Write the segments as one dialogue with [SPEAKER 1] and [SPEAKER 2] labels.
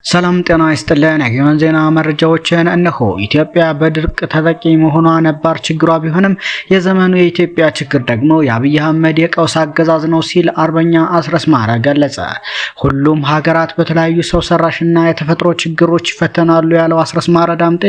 [SPEAKER 1] ሰላም ጤና ይስጥልን። የጊዮን ዜና መረጃዎችን እነሆ። ኢትዮጵያ በድርቅ ተጠቂ መሆኗ ነባር ችግሯ ቢሆንም የዘመኑ የኢትዮጵያ ችግር ደግሞ የአብይ አህመድ የቀውስ አገዛዝ ነው ሲል አርበኛ አስረስ ማረ ገለጸ። ሁሉም ሀገራት በተለያዩ ሰው ሰራሽና የተፈጥሮ ችግሮች ይፈተናሉ ያለው አስረስ ማረ ዳምጤ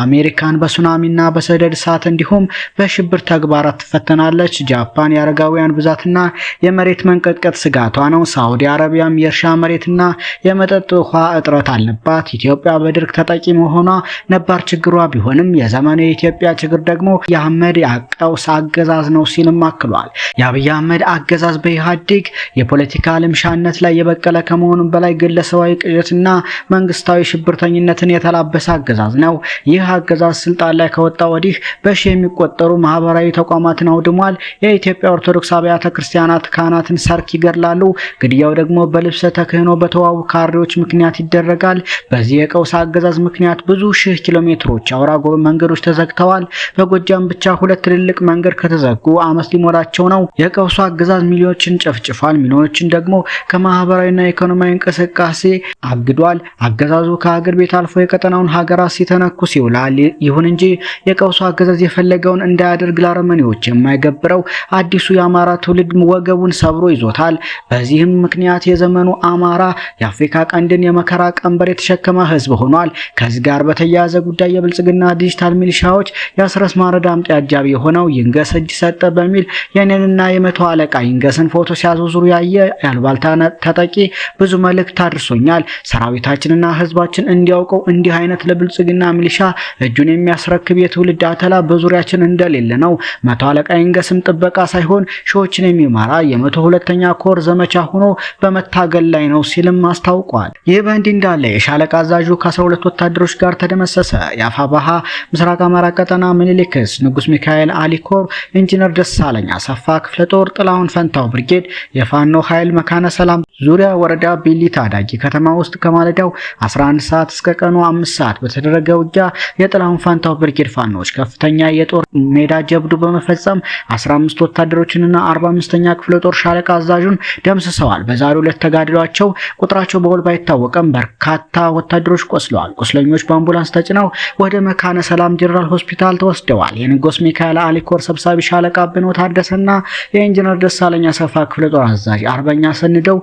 [SPEAKER 1] አሜሪካን በሱናሚና በሰደድ እሳት እንዲሁም በሽብር ተግባራት ትፈተናለች። ጃፓን የአረጋውያን ብዛትና የመሬት መንቀጥቀጥ ስጋቷ ነው። ሳዑዲ አረቢያም የእርሻ መሬትና የመጠጥ ውሃ እጥረት አለባት። ኢትዮጵያ በድርቅ ተጠቂ መሆኗ ነባር ችግሯ ቢሆንም የዘመኑ የኢትዮጵያ ችግር ደግሞ የአህመድ የቀውስ አገዛዝ ነው ሲልም አክሏል። የአብይ አህመድ አገዛዝ በኢህአዴግ የፖለቲካ ልምሻነት ላይ የበቀለ ከመሆኑም በላይ ግለሰባዊ ቅዠትና መንግስታዊ ሽብርተኝነትን የተላበሰ አገዛዝ ነው። ይህ አገዛዝ ስልጣን ላይ ከወጣ ወዲህ በሺ የሚቆጠሩ ማህበራዊ ተቋማትን አውድሟል። የኢትዮጵያ ኦርቶዶክስ አብያተ ክርስቲያናት ካህናትን ሰርክ ይገድላሉ። ግድያው ደግሞ በልብሰ ተክህኖ በተዋቡ ካሬዎች ምክንያት ይደረጋል። በዚህ የቀውስ አገዛዝ ምክንያት ብዙ ሺህ ኪሎ ሜትሮች አውራ መንገዶች ተዘግተዋል። በጎጃም ብቻ ሁለት ትልልቅ መንገድ ከተዘጉ ዓመት ሊሞላቸው ነው። የቀውሱ አገዛዝ ሚሊዮኖችን ጨፍጭፏል። ሚሊዮኖችን ደግሞ ከማህበራዊና ኢኮኖሚያዊ እንቅስቃሴ አግዷል። አገዛዙ ከሀገር ቤት አልፎ የቀጠናውን ሀገራት ሲተነኩስ ይውላል። ይሁን እንጂ የቀውሱ አገዛዝ የፈለገውን እንዳያደርግ ለአረመኔዎች የማይገብረው አዲሱ የአማራ ትውልድ ወገቡን ሰብሮ ይዞታል። በዚህም ምክንያት የዘመኑ አማራ የአፍሪካ ቀንድን የመከራ ቀንበር የተሸከመ ህዝብ ሆኗል። ከዚህ ጋር በተያያዘ ጉዳይ የብልጽግና ዲጂታል ሚሊሻዎች የአስረስ ማረ ዳምጤ አጃቢ የሆነው ይንገስ እጅ ሰጠ በሚል የኔንና የመቶ አለቃ ይንገስን ፎቶ ሲያዞዙሩ ያየ ያልባልታ ተጠቂ ብዙ መልእክት አድርሶኛል። ሰራዊታችንና ህዝባችን እንዲያውቀው እንዲህ አይነት ለብልጽግና ሚሊሻ እጁን የሚያስረክብ የትውልድ አተላ በዙሪያችን እንደሌለ ነው። መቶ አለቃ ይንገስም ጥበቃ ሳይሆን ሺዎችን የሚመራ የ102ኛ ኮር ዘመቻ ሆኖ በመታገል ላይ ነው ሲልም አስታውቋል። ይህ በእንዲህ እንዳለ የሻለቃ አዛዡ ከ12 ወታደሮች ጋር ተደመሰሰ። የአፋባሃ ምስራቅ አማራ ቀጠና ምኒልክስ ንጉስ ሚካኤል አሊኮር ኢንጂነር ደሳለኝ አሰፋ ክፍለ ጦር ጥላሁን ፈንታው ብርጌድ የፋኖ ኃይል መካነ ሰላም ዙሪያ ወረዳ ቢሊ ታዳጊ ከተማ ውስጥ ከማለዳው 11 ሰዓት እስከ ቀኑ 5 ሰዓት በተደረገ ውጊያ የጥላሁን ፈንታው ብርጌድ ፋኖች ከፍተኛ የጦር ሜዳ ጀብዱ በመፈጸም 15 ወታደሮችንና 45ኛ ክፍለ ጦር ሻለቃ አዛዡን ደምስሰዋል። በዛሬው ዕለት ተጋድሏቸው ቁጥራቸው በውል ባይታወቅም በርካታ ወታደሮች ቆስለዋል። ቁስለኞች በአምቡላንስ ተጭነው ወደ መካነ ሰላም ጀነራል ሆስፒታል ተወስደዋል። የንጉስ ሚካኤል አሊኮር ሰብሳቢ ሻለቃ ብኖ ታደሰና የኢንጂነር ደሳለኝ አሰፋ ክፍለ ጦር አዛዥ አርበኛ ሰንደው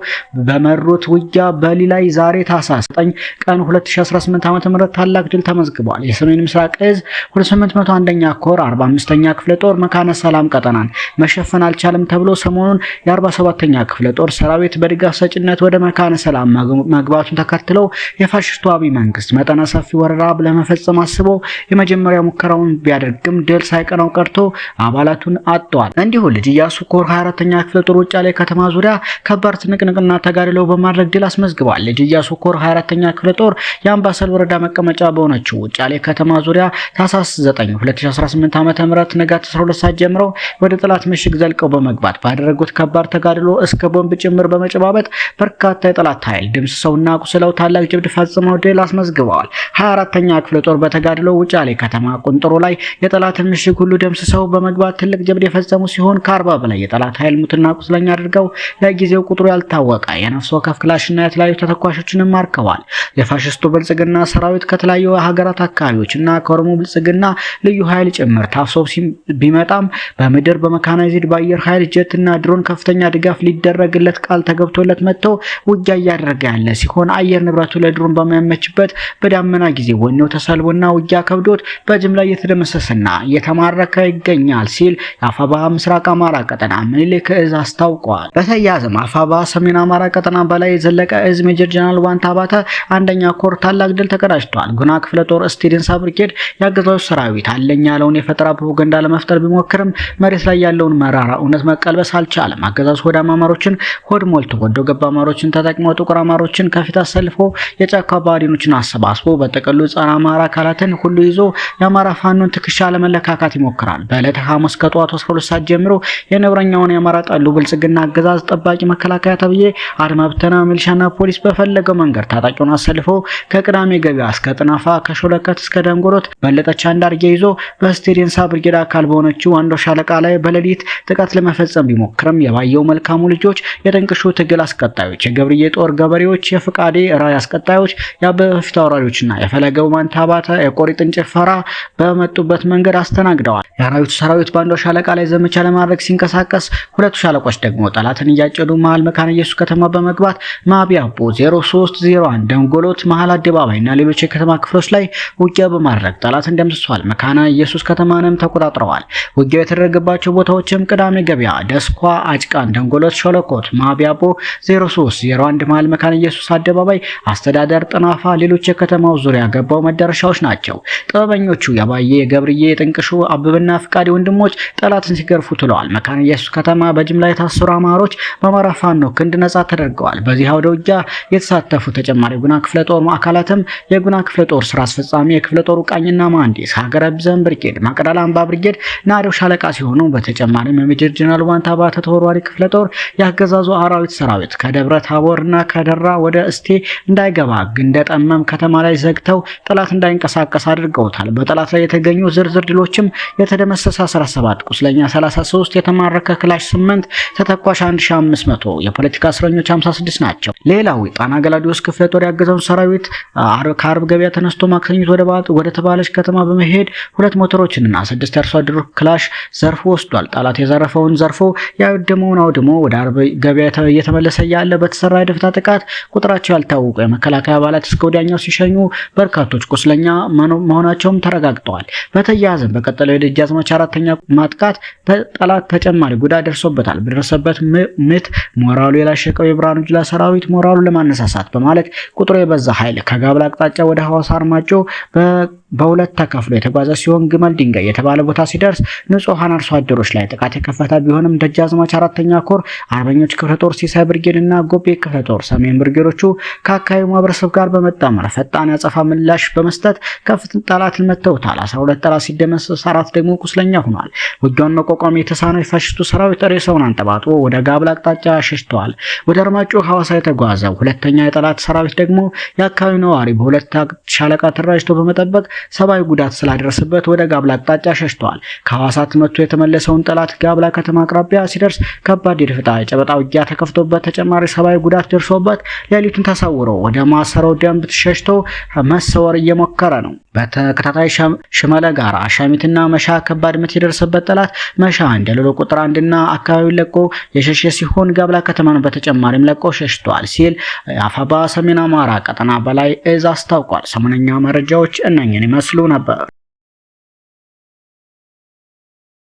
[SPEAKER 1] በመሩት ውጊያ በሊላይ ዛሬ ታህሳስ 9 ቀን 2018 ዓ.ም ታላቅ ድል ተመዝግቧል። የሰሜን ምስራቅ እዝ 2801ኛ ኮር 45ኛ ክፍለ ጦር መካነ ሰላም ቀጠናን መሸፈን አልቻለም ተብሎ ሰሞኑን የ47ኛ ክፍለ ጦር ሰራዊት በድጋፍ ሰጭነት ወደ መካነ ሰላም መግባቱን ተከትለው የፋሽስቱ አብይ መንግስት መጠነ ሰፊ ወረራ ለመፈጸም አስቦ የመጀመሪያ ሙከራውን ቢያደርግም ድል ሳይቀናው ቀርቶ አባላቱን አጥቷል። እንዲሁ ልጅ ኢያሱ ኮር 24ኛ ክፍለ ጦር ውጫሌ ከተማ ዙሪያ ከባድ ትንቅንቅና ተጋድሎ በማድረግ ድል አስመዝግቧል። ልጅ ኢያሱ ኮር 24ኛ ክፍለ ጦር የአምባሰል ወረዳ መቀመጫ በሆነችው ውጫሌ ከተማ ዙሪያ ታህሳስ 9 2018 ዓ.ም ንጋት 12 ሰዓት ጀምሮ ወደ ጠላት ምሽግ ዘልቀው በመግባት ባደረጉት ከባድ ተጋድሎ እስከ ቦምብ ጭምር በመጨባበጥ በርካታ የጠላት ኃይል ደምስሰውና ቁስለው ታላቅ ጀብድ ፈጽመው ድል አስመዝግበዋል። 24ኛ ክፍለ ጦር በተጋድሎ ውጫሌ ከተማ ቁንጥሮ ላይ የጠላትን ምሽግ ሁሉ ደምስሰው በመግባት ትልቅ ጀብድ የፈጸሙ ሲሆን ከ40 በላይ የጠላት ኃይል ሙትና ቁስለኛ አድርገው ለጊዜው ቁጥሩ ያልታወቀ የነፍስ ወከፍ ክላሽና የተለያዩ ተተኳሾችንም ማርከዋል። የፋሽስቱ ብልጽግና ሰራዊት ከተለያዩ ሀገራት አካባቢዎችና ከኦሮሞ ብልጽግና ልዩ ኃይል ጭምር ታፍሶ ቢመጣም በምድር በመካናይዝድ በአየር ኃይል ጀትና ድሮን ከፍተኛ ድጋፍ ሊደረግለት ቃል ተገብቶለት መጥቶ ውጊያ እያደረገ ያለ ሲሆን አየር ንብረቱ ለድሮን በማያመችበት በዳመና ጊዜ ወኔው ተሰልቦና ውጊያ ከብዶት በጅምላ እየተደመሰሰና እየተማረከ ይገኛል ሲል የአፋባሃ ምስራቅ አማራ ቀጠና ምኒልክ እዝ አስታውቋል። በተያያዘም አፋባሃ ሰሜን አማራ ቀጠና በላይ ዘለቀ እዝ ሜጀር ጀነራል ዋንታ ባተ አንደኛ ኮር ታላቅ ድል ተቀዳጅቷል። ጉና ክፍለ ጦር ስቴዲንሳ ብርጌድ ያገዛዙ ሰራዊት አለኝ ያለውን የፈጠራ ፕሮፓጋንዳ ለመፍጠር ቢሞክርም መሬት ላይ ያለውን መራራ እውነት መቀልበስ አልቻለም። አገዛዙ ሆድ አማሮችን ሆድ ሞልቶ ወዶ ገባ አማሮችን ተጠቅመው ጥቁር አማሮችን ከፊት አሰልፎ የጫካ ባዲኖችን አሰባስቦ በተቀሉ ጸረ አማራ አካላትን ሁሉ ይዞ የአማራ ፋኖን ትከሻ ለመለካካት ይሞክራል። በዕለተ ሐሙስ ከጧቱ 12 ሰዓት ጀምሮ የነብረኛውን የአማራ ጠሉ ብልጽግና አገዛዝ ጠባቂ መከላከያ ተብዬ አድማ ብተና ሚሊሻና ፖሊስ በፈለገው መንገድ ታጣቂውን አሰልፎ ከቅዳሜ ገበያ እስከ ጥናፋ ከሾለከት እስከ ደንጎሮት በለጠቻ አንዳርጌ ይዞ በስቴዲንሳ ብርጌድ አካል በሆነችው አንዶ ሻለቃ ላይ በሌሊት ጥቃት ለመፈጸም ቢሞክርም የባየው መልካሙ ልጆች የጥንቅሹ ትግል አስቀጣዮች የገብርዬ ጦር ገበሬዎች የፍቃዴ ራይ አስቀጣዮች የአበበ ፊታውራሪዎችና የፈለገው ማንታባተ የቆሪጥን ጭፈራ በመጡበት መንገድ አስተናግደዋል። የአራዊቱ ሰራዊት ባንዷ ሻለቃ ላይ ዘመቻ ለማድረግ ሲንቀሳቀስ ሁለቱ ሻለቆች ደግሞ ጠላትን እያጨዱ መሃል መካነ ኢየሱስ ከተማ በመግባት ማቢያቦ 0301 ደንጎሎት መሃል አደባባይና ሌሎች የከተማ ክፍሎች ላይ ውጊያ በማድረግ ጠላትን ደምስሷል። መካነ ኢየሱስ ከተማንም ተቆጣጥረዋል። ውጊያው የተደረገባቸው ቦታዎችም ቅዳሜ ገበያ፣ ደስኳ፣ አጭቃን፣ ደንጎሎት፣ ሸለኮት፣ ማቢያቦ 0301 መሃል መካነ ኢየሱስ አደባባይ፣ አስተዳደር፣ ጥናፋ፣ ሌሎች የከተማው ዙሪያ ገባው መዳረሻዎች ናቸው። ጥበበኞቹ የባዬ፣ የገብርዬ፣ የጥንቅሹ፣ አበበና ፍቃዴ ወንድሞች ጠላትን ሲገርፉ ትለዋል። መካነ ኢየሱስ ከተማ በጅምላ የታሰሩ አማሮች በአማራ ፋኖ ክንድ ነጻ ተደርገዋል። በዚህ አውደ ውጊያ የተሳተፉ ተጨማሪ የጉና ክፍለ ጦር አካላትም የጉና ክፍለ ጦር ስራ አስፈጻሚ፣ የክፍለ ጦሩ ቃኝና መሐንዲስ፣ ሀገረ ቢዘን ብርጌድ፣ መቅደላ አምባ ብርጌድ፣ ናሪው ሻለቃ ሲሆኑ በተጨማሪም የሜጀር ጀነራል ዋንታባተ ተወርዋሪ ክፍለ ጦር ያገዛዙ አራዊት ሰራዊት ከደብረ ታቦርና ከደራ ወደ እስቴ እንዳይገባ እንደጠመም ከተማ ላይ ዘግተው ጠላት እንዳይንቀሳቀስ አድርገውታል። በጠላት ላይ የተገኙ ዝርዝር ድሎችም የተደመሰሰ 17፣ ቁስለኛ 33፣ የተማረከ ክላሽ 8፣ ተተኳሽ 1500፣ የፖለቲካ እስረኞች 56 ናቸው። ሌላው ጣና ገላዲዮስ ክፍለ ጦር ያገዛዙ ሰራዊት ከአርብ ገበያ ተነስቶ ማክሰኝት ወደ ተባለች ከተማ በመሄድ 2 ሞተሮችንና 6 የአርሶ አደሩ ክላሽ ዘርፎ ወስዷል። ጠላት የዘረፈውን ዘርፎ ያወደመውን አውድሞ ወደ አርብ ገበያ እየተመለሰ ያለ በተሰራ የደፈጣ ጥቃት ቁጥራቸው ያልታወቁ የመከላከያ አባላት እስከ ወዲያኛው ሲሸኙ በርካቶች ቁስለኛ መሆናቸውም ተረጋግጠዋል። በተያያዘም በቀጠለው የደጃዝማች አራተኛ ማጥቃት ጠላት ተጨማሪ ጉዳት ደርሶበታል። በደረሰበት ምት ሞራሉ የላሸቀው የብርሃኑ ጁላ ሰራዊት ሞራሉ ለማነሳሳት በማለት ቁጥሩ የበዛ ኃይል ከጋብላ አቅጣጫ ወደ ሐዋሳ አርማጮ በሁለት ተከፍሎ የተጓዘ ሲሆን ግመል ድንጋይ የተባለ ቦታ ሲደርስ ንጹሃን አርሶ አደሮች ላይ ጥቃት የከፈተ ቢሆንም ደጃዝማች አራተኛ ኮር አርበኞች ክፍለ ጦር ሲሳይ ብርጌድ እና ጎቤ ክፍለ ጦር ሰሜን ብርጌዶቹ ከአካባቢው ማህበረሰብ ጋር በመጣመር ፈጣን ያጸፋ ምላሽ በመስጠት ከፍተኛ ጠላትን መተውታል። 12 ጠላት ሲደመሰስ 4 ደግሞ ቁስለኛ ሆኗል። ውጊያውን መቋቋም የተሳነው የፋሽስቱ ሰራዊት ሬሳውን አንጠባጥቦ ወደ ጋብላ አቅጣጫ ሸሽተዋል። ወደ አርማጮ ሐዋሳ የተጓዘው ሁለተኛ የጠላት ሰራዊት ደግሞ የአካባቢው ነዋሪ በሁለት ሻለቃ ተራጅቶ በመጠበቅ ሰብአዊ ጉዳት ስላደረሰበት ወደ ጋብላ አቅጣጫ ሸሽተዋል። ከሐዋሳ ተመቶ የተመለሰውን ጠላት ጋብላ ከተማ አቅራቢያ ሲደርስ ከባድ የደፈጣ የጨበጣ ውጊያ ተከፍቶበት ተጨማሪ ሰብአዊ ጉዳት ደርሶበት ሌሊቱን ተሰውሮ ወደ ማሰረው ደንብ ሸሽቶ መሰወር እየሞከረ ነው። በተከታታይ ሽመለ ጋራ፣ ሻሚትና መሻ ከባድ ምት የደረሰበት ጠላት መሻ እንደሌሎ ቁጥር 1ና አካባቢውን ለቆ የሸሸ ሲሆን ጋብላ ከተማን በተጨማሪም ለቆ ሸሽቷል ሲል አፋባ ሰሜን አማራ ቀጠና በላይ እዝ አስታውቋል። ሰሞነኛ መረጃዎች እነኝን ይመስሉ ነበር።